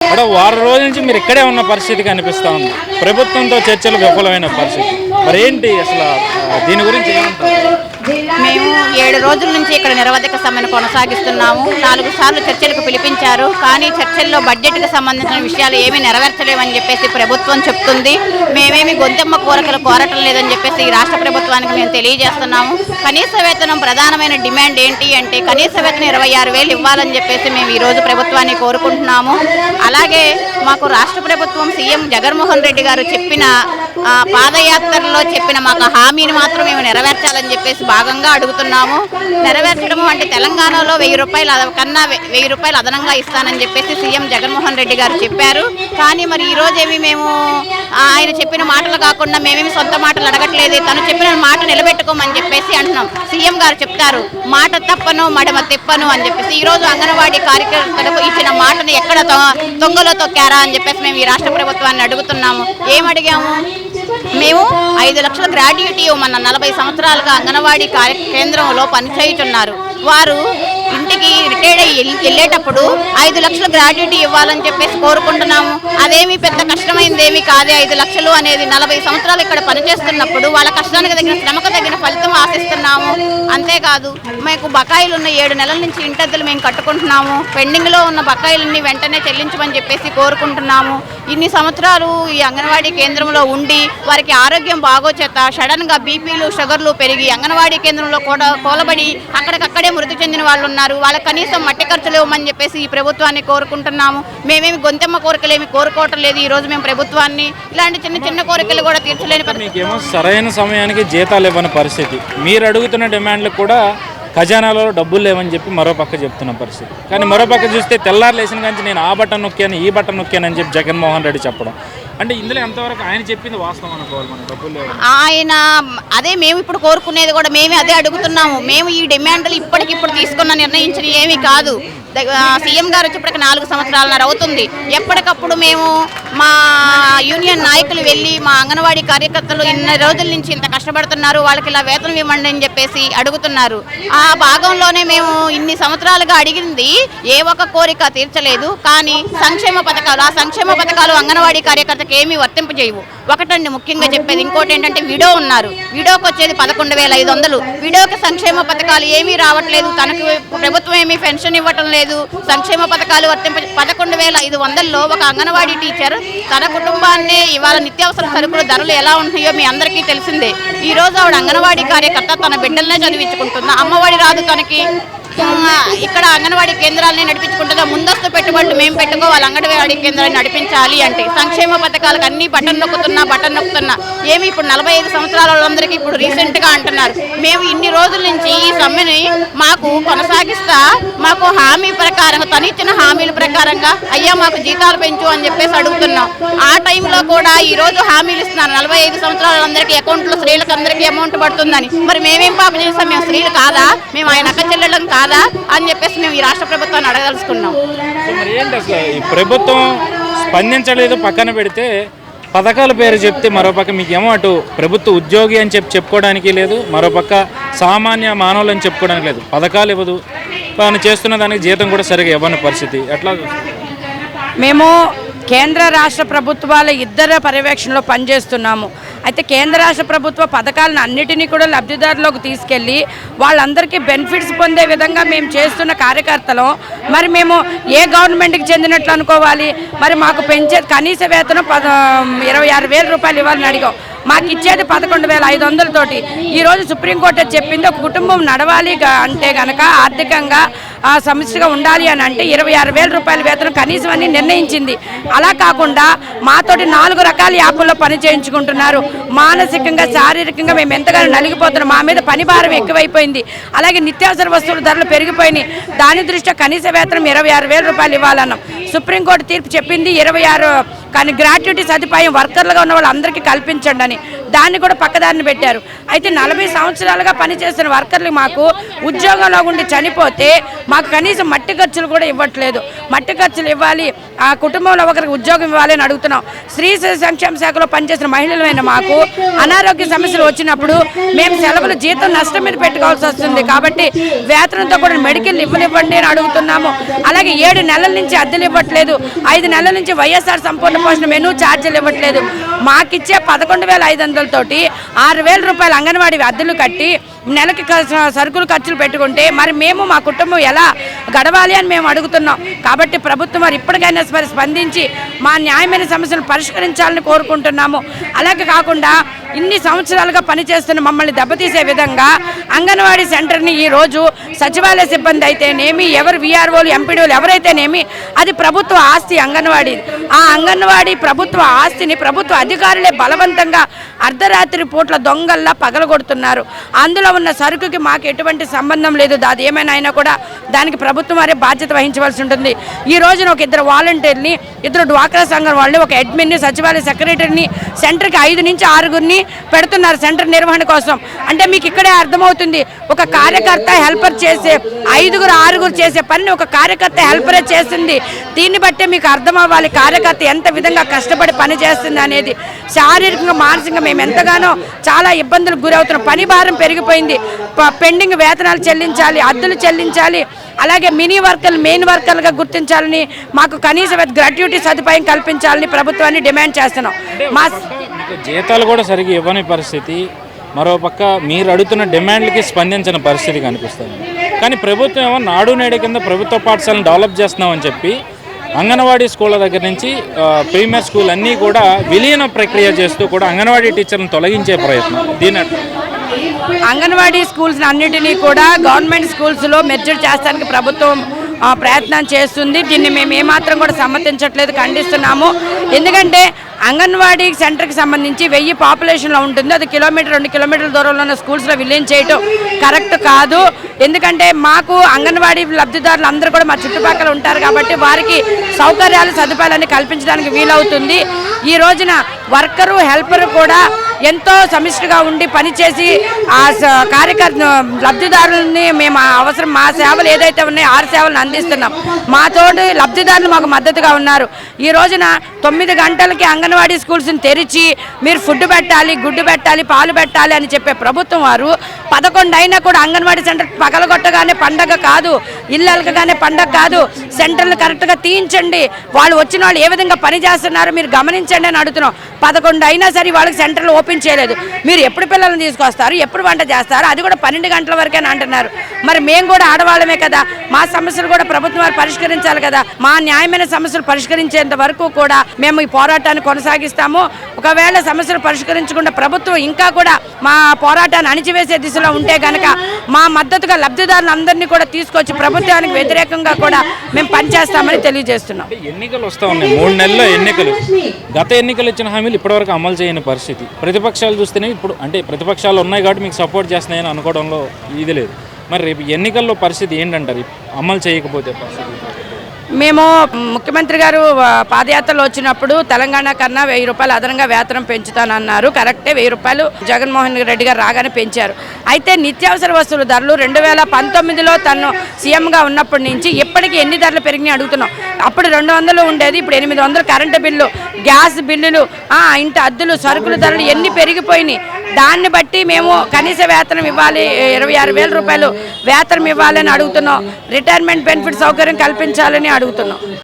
అంటే వారం రోజుల నుంచి మీరు ఇక్కడే ఉన్న పరిస్థితి కనిపిస్తూ ఉంది. ప్రభుత్వంతో చర్చలు విఫలమైన పరిస్థితి. మరి ఏంటి అసలు దీని గురించి ఏమంటారు? మేము 7 రోజుల నుంచి ఇక్కడ నిరవధిక సమ్మెను కొనసాగిస్తున్నాము. 4 సార్లు చర్చలకు పిలిపించారు. కానీ చర్చల్లో బడ్జెట్కి సంబంధించిన విషయాలు ఏమీ నెరవేర్చలేమని చెప్పేసి ప్రభుత్వం చెప్తుంది. మేమేమి గొంతెమ్మ కోరికలు కోరటం లేదని చెప్పేసి ఈ రాష్ట్ర ప్రభుత్వానికి మేము తెలియజేస్తున్నాము. కనీస వేతనం ప్రధానమైన డిమాండ్ ఏంటి అంటే కనీస వేతనం 26,000 ఇవ్వాలని చెప్పేసి మేము ఈరోజు ప్రభుత్వాన్ని కోరుకుంటున్నాము. అలాగే మాకు రాష్ట్ర ప్రభుత్వం సీఎం జగన్మోహన్ రెడ్డి గారు చెప్పిన పాదయాత్రలో చెప్పిన మాకు హామీని మాత్రం మేము నెరవేర్చాలని చెప్పేసి భాగంగా అడుగుతున్నాము. నెరవేర్చడము అంటే తెలంగాణలో 1,000 రూపాయలు కన్నా 1,000 రూపాయలు అదనంగా ఇస్తానని చెప్పేసి సీఎం జగన్మోహన్ రెడ్డి గారు చెప్పారు. కానీ మరి ఈరోజేమి మేము ఆయన చెప్పిన మాటలు కాకుండా మేమేమి సొంత మాటలు అడగట్లేదు. తను చెప్పిన మాట నిలబెట్టుకోమని చెప్పేసి అంటున్నాం. సీఎం గారు చెప్తారు మాట తప్పను మడమ తిప్పను అని చెప్పేసి. ఈరోజు అంగన్వాడీ కార్యకర్తలకు ఇచ్చిన మాటను ఎక్కడ తొంగలో తొక్కారా అని చెప్పేసి మేము ఈ రాష్ట్ర ప్రభుత్వాన్ని అడుగుతున్నాము. ఏమడిగాము? మేము 5 లక్షల గ్రాడ్యుయేటీ ఇవ్వమన్న 40 సంవత్సరాలుగా అంగన్వాడీ కేంద్రంలో పనిచేయుతున్నారు. వారు ఇంటికి రిటైర్డ్ అయ్యి వెళ్ళేటప్పుడు 5 లక్షల గ్రాడ్యుయేటీ ఇవ్వాలని చెప్పేసి కోరుకుంటున్నాము. అదేమి పెద్ద కష్టమైందేమీ కాదే. 5 లక్షలు అనేది 40 సంవత్సరాలు ఇక్కడ పనిచేస్తున్నప్పుడు వాళ్ళ కష్టానికి తగిన శ్రమకు తగిన ఫలితం ఆశిస్తున్నాము. అంతేకాదు మాకు బకాయిలు ఉన్న 7 నెలల నుంచి ఇంటద్దెలు మేము కట్టుకుంటున్నాము. పెండింగ్లో ఉన్న బకాయిలన్నీ వెంటనే చెల్లించమని చెప్పేసి కోరుకుంటున్నాము. ఇన్ని సంవత్సరాలు ఈ అంగన్వాడీ కేంద్రంలో ఉండి వారికి ఆరోగ్యం బాగోచేత సడన్గా బీపీలు షుగర్లు పెరిగి అంగన్వాడీ కేంద్రంలో కూలబడి అక్కడికక్కడే మృతి చెందిన వాళ్ళు ఉన్నారు. వాళ్ళకి కనీసం మట్టి ఖర్చులు ఇవ్వమని చెప్పేసి ఈ ప్రభుత్వాన్ని కోరుకుంటున్నాము. మేమేమి గొంతెమ్మ కోరికలేమి కోరుకోవటం లేదు. ఈరోజు మేము ప్రభుత్వాన్ని ఇలాంటి చిన్న చిన్న కోరికలు కూడా తీర్చలేని మీకేమో సరైన సమయానికి జీతాలు ఇవ్వని పరిస్థితి, మీరు అడుగుతున్న డిమాండ్లు కూడా ఖజానాలో డబ్బులు లేవని చెప్పి మరో పక్క చెప్తున్న పరిస్థితి. కానీ మరో పక్క చూస్తే తెల్లారు లేచిన కానీ నేను ఆ బటన్ నొక్కాను ఈ బటన్ నొక్కాను అని చెప్పి జగన్మోహన్ రెడ్డి చెప్పడం అంటే ఇందులో ఎంతవరకు ఆయన చెప్పింది వాస్తవం అనుకోవాలి? మన డబ్బులు లేవు ఆయన అదే మేము ఇప్పుడు కోరుకునేది కూడా మేమే అదే అడుగుతున్నాము. మేము ఈ డిమాండ్లు ఇప్పటికిప్పుడు తీసుకున్న నిర్ణయించిన ఏమీ కాదు. సీఎం గారు వచ్చేప్పటికి 4 సంవత్సరాలన్నర అవుతుంది. ఎప్పటికప్పుడు మేము మా యూనియన్ నాయకులు వెళ్ళి మా అంగన్వాడీ కార్యకర్తలు ఇన్ని రోజుల నుంచి ఇంత కష్టపడుతున్నారు వాళ్ళకి ఇలా వేతనం ఇవ్వండి అని చెప్పేసి అడుగుతున్నారు. ఆ భాగంలోనే మేము ఇన్ని సంవత్సరాలుగా అడిగింది ఏ ఒక్క కోరిక తీర్చలేదు. కానీ సంక్షేమ పథకాలు ఆ సంక్షేమ పథకాలు అంగన్వాడీ కార్యకర్తకి ఏమీ వర్తింపజేయవు. ఒకటండి ముఖ్యంగా చెప్పేది. ఇంకోటి ఏంటంటే విడో ఉన్నారు. విడోకి వచ్చేది 11,500. విడోకి సంక్షేమ పథకాలు ఏమీ రావట్లేదు. తనకు ప్రభుత్వం ఏమీ పెన్షన్ ఇవ్వటం లేదు. సంక్షేమ పథకాలు 11,500లో ఒక అంగన్వాడీ టీచర్ తన కుటుంబాన్ని ఇవాళ నిత్యావసర సరుకుల ధరలు ఎలా ఉన్నాయో మీ అందరికీ తెలిసిందే. ఈ రోజు ఆవిడ అంగన్వాడీ కార్యకర్త తన బిడ్డలనే చదివించుకుంటున్నా. అమ్మఒడి రాదు తనకి. ఇక్కడ అంగన్వాడీ కేంద్రాలని నడిపించుకుంటుందా? ముందస్తు పెట్టుబడులు మేము పెట్టుకోవాలి అంగన్వాడీ కేంద్రాన్ని నడిపించాలి అంటే. సంక్షేమ పథకాలకు అన్ని బటన్ నొక్కుతున్నా ఏమి ఇప్పుడు 45 సంవత్సరాల వాళ్ళందరికీ ఇప్పుడు రీసెంట్గా అంటున్నారు. మేము ఇన్ని రోజుల నుంచి ఈ సమ్మెని మాకు కొనసాగిస్తా మాకు హామీ ప్రకారం తను ఇచ్చిన హామీల ప్రకారంగా అయ్యా మాకు జీతాలు పెంచు అని చెప్పేసి అడుగుతున్నాం. ఆ టైంలో కూడా ఈ రోజు హామీలు ఇస్తున్నారు 45 సంవత్సరాల వాళ్ళందరికీ అకౌంట్లో స్త్రీలకు అందరికీ అమౌంట్ పడుతుందని. మరి మేమేం పాపం చేస్తాం? మేము స్త్రీలు కాదా? మేము ఆయన అక్క చెల్లెళ్ళం కాదా అని చెప్పేసి మేము ఈ రాష్ట్ర ప్రభుత్వాన్ని అడగదలుచుకున్నాం. మరి ఏంటి అసలు ఈ ప్రభుత్వం స్పందించలేదు పక్కన పెడితే, పథకాల పేరు చెప్తే మరోపక్క మీకేమో అటు ప్రభుత్వ ఉద్యోగి అని చెప్పుకోవడానికి లేదు, మరోపక్క సామాన్య మానవులు అని చెప్పుకోవడానికి లేదు. పథకాలు ఇవ్వదు, తాను చేస్తున్న దానికి జీతం కూడా సరిగా ఇవ్వని పరిస్థితి. ఎట్లా మేము కేంద్ర రాష్ట్ర ప్రభుత్వాల ఇద్దరు పర్యవేక్షణలో పనిచేస్తున్నాము. అయితే కేంద్ర రాష్ట్ర ప్రభుత్వ పథకాలను అన్నిటినీ కూడా లబ్ధిదారులకు తీసుకెళ్ళి వాళ్ళందరికీ బెనిఫిట్స్ పొందే విధంగా మేము చేస్తున్న కార్యకర్తలం. మరి మేము ఏ గవర్నమెంట్కి చెందినట్లు అనుకోవాలి? మరి మాకు పెంచే కనీస వేతనం 26,000 రూపాయలు ఇవ్వాలని అడిగాం. మాకు ఇచ్చేది 11,500 తోటి. ఈరోజు సుప్రీంకోర్టు చెప్పింది ఒక కుటుంబం నడవాలి అంటే కనుక ఆర్థికంగా సమిష్టిగా ఉండాలి అని అంటే 26,000 రూపాయల వేతనం కనీసం అని నిర్ణయించింది. అలా కాకుండా మాతోటి 4 రకాల యాప్ల్లో పని చేయించుకుంటున్నారు. మానసికంగా శారీరకంగా మేము ఎంతగానో నలిగిపోతున్నాం. మా మీద పని భారం ఎక్కువైపోయింది. అలాగే నిత్యావసర వస్తువుల ధరలు పెరిగిపోయినాయి. దాని దృష్ట్యా కనీస వేతనం 26,000 రూపాయలు ఇవ్వాలన్నాం. సుప్రీంకోర్టు తీర్పు చెప్పింది 26. కానీ గ్రాట్యుటీ సదుపాయం వర్కర్లుగా ఉన్న వాళ్ళందరికీ కల్పించండి అని. దాన్ని కూడా పక్కదారిని పెట్టారు. అయితే 40 సంవత్సరాలుగా పనిచేస్తున్న వర్కర్లు మాకు ఉద్యోగంలో ఉండి చనిపోతే మాకు కనీసం మట్టి ఖర్చులు కూడా ఇవ్వట్లేదు. మట్టి ఖర్చులు ఇవ్వాలి, ఆ కుటుంబంలో ఒకరికి ఉద్యోగం ఇవ్వాలి అని అడుగుతున్నాం. స్త్రీ సంక్షేమ శాఖలో పనిచేసిన మహిళలమైన మాకు అనారోగ్య సమస్యలు వచ్చినప్పుడు మేము సెలవులు జీతం నష్టం మీద పెట్టుకోవాల్సి వస్తుంది. కాబట్టి వేతనంతో కూడా మెడికల్ ఇవ్వనివ్వండి అని అడుగుతున్నాము. అలాగే 7 నెలల నుంచి అద్దెలు ఇవ్వట్లేదు. 5 నెలల నుంచి వైఎస్ఆర్ సంపూర్ణ పోషణ మెనూ ఛార్జీలు ఇవ్వట్లేదు. మాకిచ్చే 11,500 తోటి 6,000 రూపాయలు అంగన్వాడీ అద్దెలు కట్టి నెలకి సరుకులు ఖర్చులు పెట్టుకుంటే మరి మేము మా కుటుంబం ఎలా గడవాలి అని మేము అడుగుతున్నాం. కాబట్టి ప్రభుత్వం మరి ఇప్పటికైనా మరి స్పందించి మా న్యాయమైన సమస్యలు పరిష్కరించాలని కోరుకుంటున్నాము. అలాగే కాకుండా ఇన్ని సంవత్సరాలుగా పనిచేస్తున్న మమ్మల్ని దెబ్బతీసే విధంగా అంగన్వాడీ సెంటర్ని ఈరోజు సచివాలయ సిబ్బంది అయితేనేమి, ఎవరు వీఆర్ఓలు ఎంపీడీలు ఎవరైతేనేమి అది ప్రభుత్వ ఆస్తి అంగన్వాడీ. ఆ అంగన్వాడీ ప్రభుత్వ ఆస్తిని ప్రభుత్వ అధికారులే బలవంతంగా అర్ధరాత్రి పూట్ల దొంగల్లా పగలగొడుతున్నారు. అందులో ఉన్న సరుకుకి మాకు ఎటువంటి సంబంధం లేదు. అది ఏమైనా అయినా కూడా దానికి ప్రభుత్వం వారే బాధ్యత వహించవలసి ఉంటుంది. ఈ రోజున ఒక 2 వాలంటీర్ని, 2 డ్వాక్రా సంఘం వాళ్ళు, ఒక అడ్మిన్ని, సచివాలయ సెక్రటరీని సెంటర్కి 5 నుంచి 6 పెడుతున్నారు సెంటర్ నిర్వహణ కోసం. అంటే మీకు ఇక్కడే అర్థమవుతుంది, ఒక కార్యకర్త హెల్పర్ చేసే 5, 6 చేసే పనిని ఒక కార్యకర్త హెల్పరే చేస్తుంది. దీన్ని బట్టే మీకు అర్థం అవ్వాలి కార్యకర్త ఎంత విధంగా కష్టపడి పని చేస్తుంది అనేది. శారీరకంగా మానసికంగా మేము ఎంతగానో చాలా ఇబ్బందులకు గురవుతున్నాం. పని భారం పెరిగిపోయింది. పెండింగ్ వేతనాలు చెల్లించాలి, అద్దెలు చెల్లించాలి. అలాగే మినీ వర్కర్లు మెయిన్ వర్కర్లుగా గుర్తించాలని, మాకు కనీస గ్రాట్యుటీ సదుపాయం కల్పించాలని ప్రభుత్వాన్ని డిమాండ్ చేస్తున్నాం. మా జీతాలు కూడా సరిగ్గా ఇవ్వని పరిస్థితి, మరోపక్క మీరు అడుగుతున్న డిమాండ్లకి స్పందించిన పరిస్థితి కనిపిస్తుంది. కానీ ప్రభుత్వం ఏమో నాడు నేడు కింద ప్రభుత్వ పాఠశాలను డెవలప్ చేస్తున్నామని చెప్పి అంగన్వాడీ స్కూళ్ళ దగ్గర నుంచి ప్రీమియర్ స్కూల్ అన్నీ కూడా విలీన ప్రక్రియ చేస్తూ కూడా అంగన్వాడీ టీచర్లను తొలగించే ప్రయత్నం. దీని అంగన్వాడీ స్కూల్స్ అన్నిటినీ కూడా గవర్నమెంట్ స్కూల్స్లో మెర్జర్ చేస్తానికి ప్రభుత్వం ప్రయత్నం చేస్తుంది. దీన్ని మేము ఏమాత్రం కూడా సమ్మతించట్లేదు, ఖండిస్తున్నాము. ఎందుకంటే అంగన్వాడీ సెంటర్కి సంబంధించి 1000 పాపులేషన్లో ఉంటుంది. అది 2 కిలోమీటర్ల దూరంలో ఉన్న స్కూల్స్లో విలీనం చేయటం కరెక్ట్ కాదు. ఎందుకంటే మాకు అంగన్వాడీ లబ్ధిదారులు అందరూ కూడా మా చుట్టుపక్కల ఉంటారు కాబట్టి వారికి సౌకర్యాలు సదుపాయాలన్నీ కల్పించడానికి వీలవుతుంది. ఈ రోజున వర్కరు హెల్పరు కూడా ఎంతో సమిష్టిగా ఉండి పనిచేసి ఆ లబ్ధిదారులని మేము అవసరం మా సేవలు ఏదైతే ఉన్నాయో 6 సేవలను అందిస్తున్నాం. మా తోటి లబ్ధిదారులు మాకు మద్దతుగా ఉన్నారు. ఈ రోజున 9 గంటలకి అంగన్వాడీ స్కూల్స్ని తెరిచి మీరు ఫుడ్ పెట్టాలి, గుడ్డు పెట్టాలి, పాలు పెట్టాలి అని చెప్పే ప్రభుత్వం వారు 11 అయినా కూడా అంగన్వాడీ సెంటర్ పగలగొట్టగానే పండగ కాదు, ఇళ్ళకగానే పండగ కాదు. సెంటర్లు కరెక్ట్గా తీయించండి. వాళ్ళు వచ్చిన వాళ్ళు ఏ విధంగా పని చేస్తున్నారో మీరు గమనించండి అని అడుగుతున్నాం. 11 అయినా సరే వాళ్ళకి సెంటర్లు ఓపెన్ చేయలేదు. మీరు ఎప్పుడు పిల్లల్ని తీసుకొస్తారు, ఎప్పుడు వంట చేస్తారు, అది కూడా 12 గంటల వరకే అంటున్నారు. మరి మేము కూడా ఆడవాళ్ళమే కదా, మా సమస్యలు కూడా ప్రభుత్వం వారు పరిష్కరించాలి కదా. మా న్యాయమైన సమస్యలు పరిష్కరించేంత వరకు కూడా మేము ఈ పోరాటాన్ని కొనసాగిస్తాము. ఒకవేళ సమస్యలు పరిష్కరించకుండా ప్రభుత్వం ఇంకా కూడా మా పోరాటాన్ని అణిచివేసే దిశలో ఉంటే కనుక మా మద్దతుగా లబ్ధిదారులందరినీ కూడా తీసుకొచ్చి ప్రభుత్వానికి వ్యతిరేకంగా కూడా మేము పనిచేస్తామని తెలియజేస్తున్నాం. ఎన్నికలు వస్తూ ఉన్నాయి, 3 నెలల్లో ఎన్నికలు. గత ఎన్నికలు ఇచ్చిన హామీలు ఇప్పటివరకు అమలు చేయని పరిస్థితి. ప్రతిపక్షాలు చూస్తేనే ఇప్పుడు అంటే ప్రతిపక్షాలు ఉన్నాయి కాబట్టి మీకు సపోర్ట్ చేస్తున్నాయని అనుకోవడంలో ఇది లేదు. మరి రేపు ఎన్నికల్లో పరిస్థితి ఏంటంటారు అమలు చేయకపోతే పరిస్థితి? మేము ముఖ్యమంత్రి గారు పాదయాత్రలో వచ్చినప్పుడు తెలంగాణ కన్నా 1000 రూపాయలు అదనంగా వేతనం పెంచుతానన్నారు. కరెక్టే, 1000 రూపాయలు జగన్మోహన్ రెడ్డి గారు రాగానే పెంచారు. అయితే నిత్యావసర వస్తువుల ధరలు 2019లో తను సీఎంగా ఉన్నప్పటి నుంచి ఇప్పటికీ ఎన్ని ధరలు పెరిగినాయి అడుగుతున్నాం. అప్పుడు 200 ఉండేది, ఇప్పుడు 800 కరెంటు బిల్లు, గ్యాస్ బిల్లులు, ఇంటి అద్దెలు, సరుకుల ధరలు ఎన్ని పెరిగిపోయినాయి. దాన్ని బట్టి మేము కనీస వేతనం ఇవ్వాలి, 26,000 రూపాయలు వేతనం ఇవ్వాలని అడుగుతున్నాం. రిటైర్మెంట్ బెనిఫిట్ సౌకర్యం కల్పించాలని అడుగుతున్నాం.